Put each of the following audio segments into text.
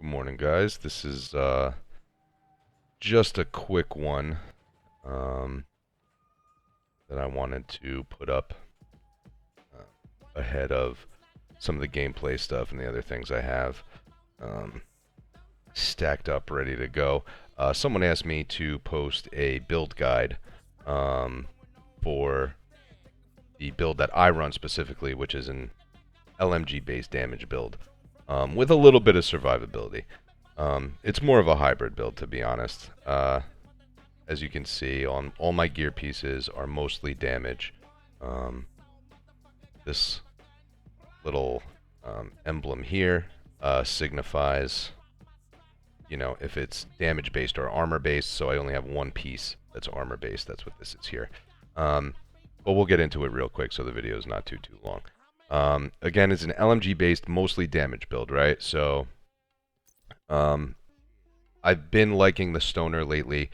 Morning, guys. This is just a quick one um, that I wanted to put up ahead of some of the gameplay stuff and the other things I have stacked up, ready to go. Someone asked me to post a build guide for the build that I run specifically, which is an LMG-based damage build with a little bit of survivability. It's more of a hybrid build, to be honest. As you can see, on all my gear pieces are mostly damage. This little emblem here signifies, you know, if it's damage based or armor based. So I only have one piece that's armor based. That's what this is here. But we'll get into it real quick, so the video is not too long. Again, it's an LMG based, mostly damage build, right? So I've been liking the Stoner lately.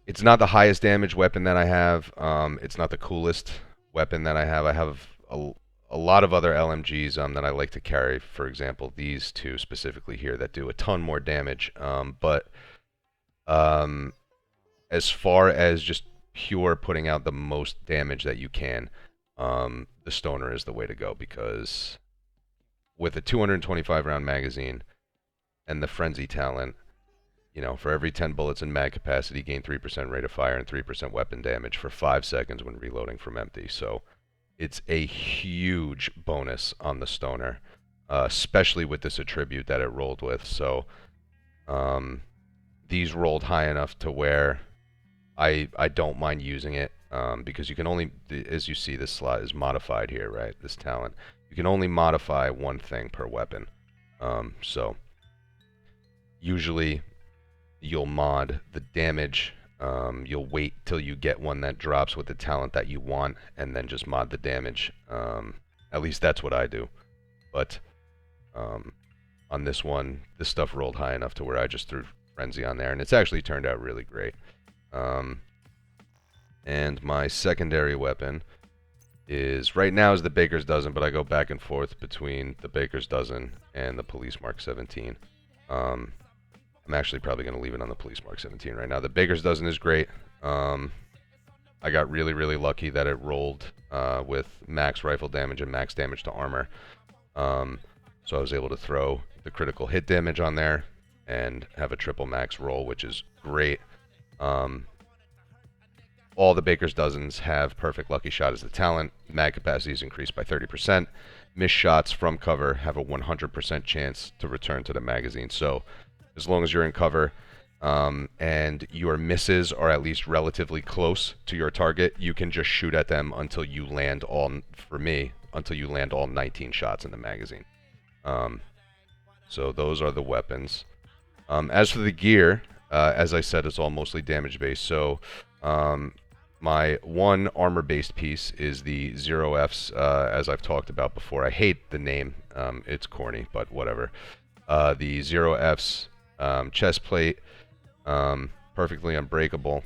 It's not the highest damage weapon that I have. It's not the coolest weapon that I have. I have a lot of other LMGs that I like to carry. For example, these two specifically here that do a ton more damage. But as far as just pure putting out the most damage that you can, the Stoner is the way to go, because with a 225 round magazine and the Frenzy talent, you know, for every 10 bullets in mag capacity, gain 3% rate of fire and 3% weapon damage for 5 seconds when reloading from empty. So it's a huge bonus on the Stoner, especially with this attribute that it rolled with. So these rolled high enough to where I don't mind using it, because you can only, as you see, this slot is modified here, right? This talent. You can only modify one thing per weapon. So usually you'll mod the damage. You'll wait till you get one that drops with the talent that you want, and then just mod the damage. At least that's what I do. But on this one, this stuff rolled high enough to where I just threw Frenzy on there, and it's actually turned out really great. And my secondary weapon is, right now, is the Baker's Dozen, but I go back and forth between the Baker's Dozen and the Police Mark 17. I'm actually probably going to leave it on the Police Mark 17 right now. The Baker's Dozen is great. I got really lucky that it rolled with max rifle damage and max damage to armor. So I was able to throw the critical hit damage on there and have a triple max roll, which is great. All the Baker's Dozens have Perfect Lucky Shot as the talent. Mag capacity is increased by 30%. Missed shots from cover have a 100% chance to return to the magazine. So as long as you're in cover and your misses are at least relatively close to your target, you can just shoot at them until you land all, for me, until you land all 19 shots in the magazine. So those are the weapons. As for the gear, as I said, it's all mostly damage based. So my one armor based piece is the 0Fs, as I've talked about before. I hate the name. It's corny, but whatever. The 0Fs chest plate, perfectly unbreakable.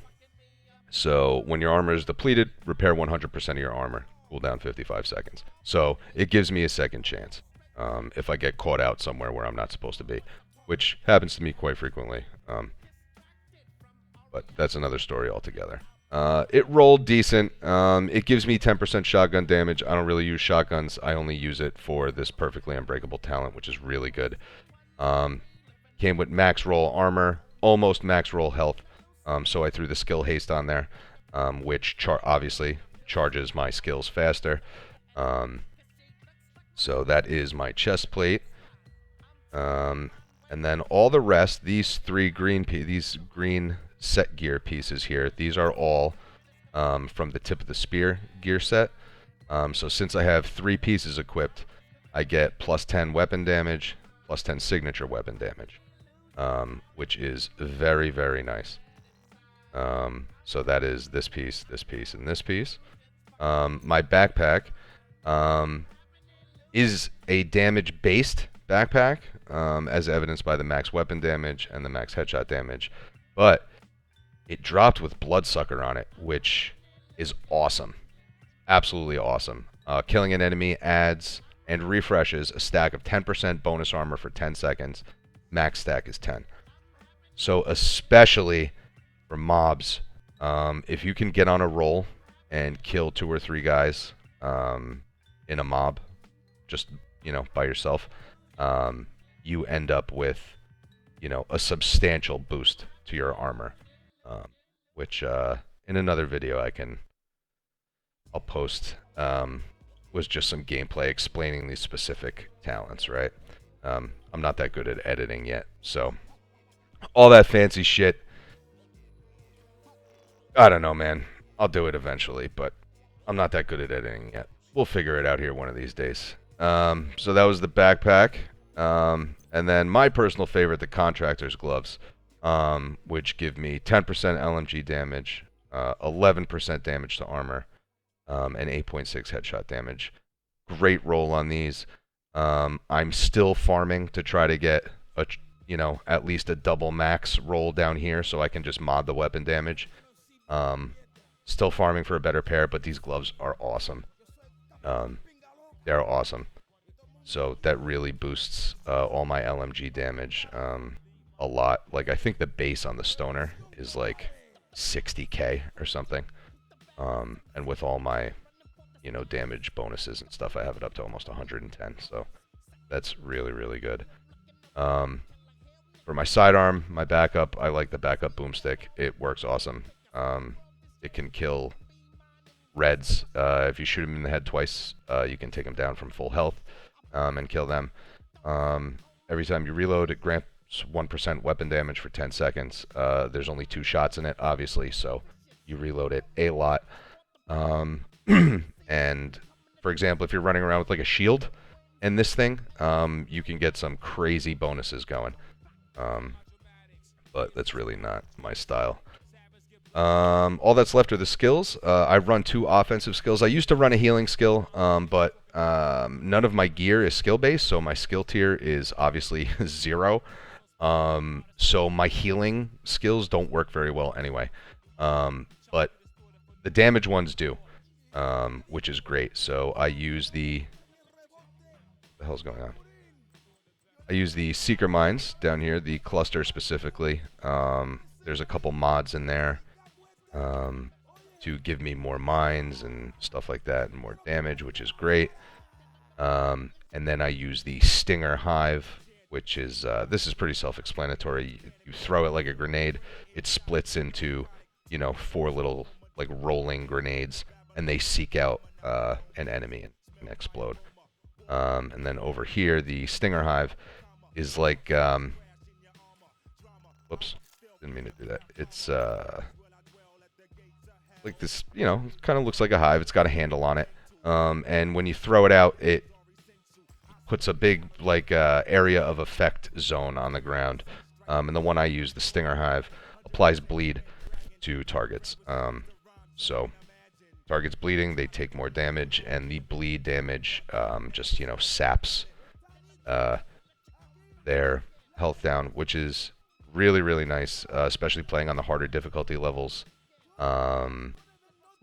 So when your armor is depleted, repair 100% of your armor. Cooldown 55 seconds. So it gives me a second chance if I get caught out somewhere where I'm not supposed to be, which happens to me quite frequently. But that's another story altogether. It rolled decent. It gives me 10% shotgun damage. I don't really use shotguns. I only use it for this perfectly unbreakable talent, which is really good. Came with max roll armor, almost max roll health. So I threw the skill haste on there, which obviously charges my skills faster. So that is my chest plate. And then all the rest, these green set gear pieces here, these are all from the tip of the spear gear set. So since I have 3 pieces equipped, I get plus 10 weapon damage, plus 10 signature weapon damage, which is very nice. So that is this piece, and this piece. My backpack is a damage-based backpack, as evidenced by the max weapon damage and the max headshot damage, but it dropped with Bloodsucker on it, which is awesome. Absolutely awesome. Killing an enemy adds and refreshes a stack of 10% bonus armor for 10 seconds. Max stack is 10. So especially for mobs, if you can get on a roll and kill 2 or 3 guys in a mob, just, you know, by yourself, you end up with, you know, a substantial boost to your armor, which in another video I'll post, was just some gameplay explaining these specific talents, right? I'm not that good at editing yet, so all that fancy shit, I don't know, man. I'll do it eventually, but I'm not that good at editing yet. We'll figure it out here one of these days. So that was the backpack. And then my personal favorite, the contractor's gloves, which give me 10% LMG damage, 11% damage to armor, and 8.6 headshot damage. Great roll on these. I'm still farming to try to get a, you know, at least a double max roll down here so I can just mod the weapon damage. Still farming for a better pair, but these gloves are awesome. They're awesome. So that really boosts all my LMG damage a lot. Like, I think the base on the stoner is like 60k or something. And with all my, you know, damage bonuses and stuff, I have it up to almost 110. So that's really, really good. For my sidearm, my backup, I like the backup boomstick. It works awesome. It can kill reds. If you shoot them in the head twice, you can take them down from full health and kill them. Every time you reload, it grants 1% weapon damage for 10 seconds. There's only 2 shots in it, obviously, so you reload it a lot. And, for example, if you're running around with like a shield and this thing, you can get some crazy bonuses going. But that's really not my style. All that's left are the skills. I run 2 offensive skills. I used to run a healing skill, but none of my gear is skill-based, so my skill tier is obviously 0. So my healing skills don't work very well anyway. But the damage ones do, which is great. So I use the... What the hell's going on? I use the Seeker Mines down here, the cluster specifically. There's a couple mods in there to give me more mines and stuff like that and more damage, which is great. And then I use the Stinger Hive, which is, this is pretty self-explanatory. You throw it like a grenade, it splits into, you know, 4 little, like, rolling grenades, and they seek out an enemy and explode. And then over here, the Stinger Hive is like, whoops, didn't mean to do that. It's like this, you know, kind of looks like a hive. It's got a handle on it. And when you throw it out, it puts a big, like, area of effect zone on the ground. And the one I use, the Stinger Hive, applies bleed to targets. So targets bleeding, they take more damage, and the bleed damage just, you know, saps their health down, which is really, really nice, especially playing on the harder difficulty levels,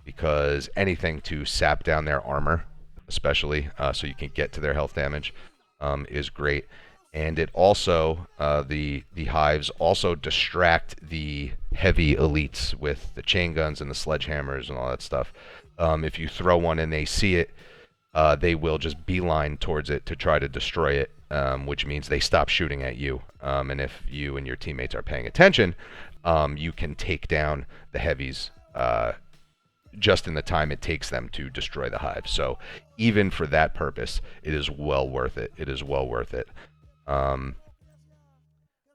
because anything to sap down their armor, especially, so you can get to their health damage, is great. And it also, the hives also distract the heavy elites with the chain guns and the sledgehammers and all that stuff. If you throw one and they see it, they will just beeline towards it to try to destroy it, which means they stop shooting at you. And if you and your teammates are paying attention, you can take down the heavies just in the time it takes them to destroy the hive. So even for that purpose, it is well worth it. It is well worth it. I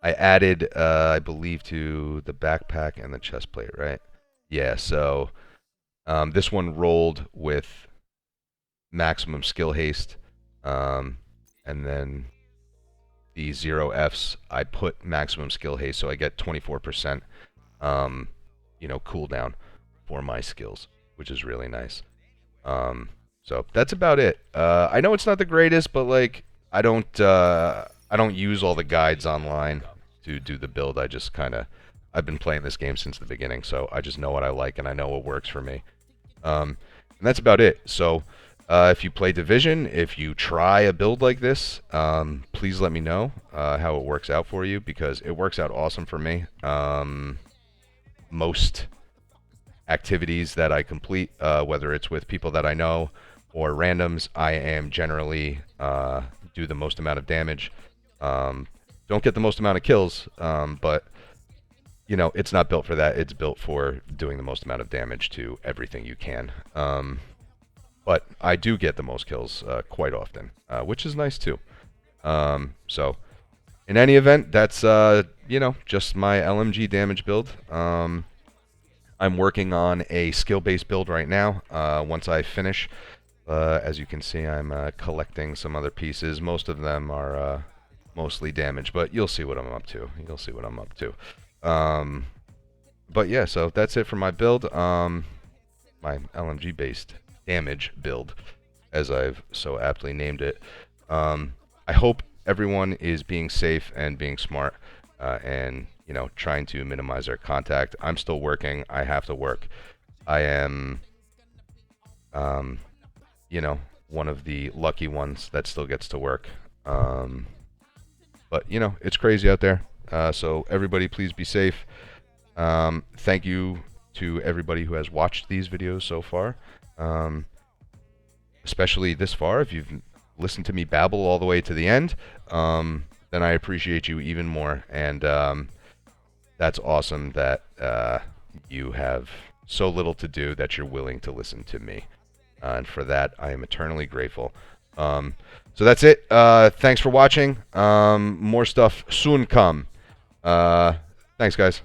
added, I believe, to the backpack and the chest plate, right? Yeah, so this one rolled with maximum skill haste, and then the 0Fs, I put maximum skill haste, so I get 24%, you know, cooldown for my skills, which is really nice. So that's about it. I know it's not the greatest, but like I don't use all the guides online to do the build. I just kind of, I've been playing this game since the beginning, so I just know what I like and I know what works for me. And that's about it. So If you play Division, if you try a build like this, please let me know how it works out for you, because it works out awesome for me. Most activities that I complete, whether it's with people that I know or randoms, I am generally do the most amount of damage. Don't get the most amount of kills, but you know, it's not built for that. It's built for doing the most amount of damage to everything you can. But I do get the most kills quite often, which is nice too. So, in any event, that's you know, just my LMG damage build. I'm working on a skill-based build right now. Once I finish, as you can see, I'm collecting some other pieces. Most of them are mostly damage, but you'll see what I'm up to. You'll see what I'm up to. But yeah, so that's it for my build. My LMG-based damage build, as I've so aptly named it. I hope everyone is being safe and being smart, and you know, trying to minimize their contact. I'm still working. I have to work. I am, you know, one of the lucky ones that still gets to work. But you know, it's crazy out there. So everybody, please be safe. Thank you to everybody who has watched these videos so far, especially this far. If you've listened to me babble all the way to the end, then I appreciate you even more. And that's awesome that you have so little to do that you're willing to listen to me. And for that, I am eternally grateful. So that's it. Thanks for watching. More stuff soon come. Thanks, guys.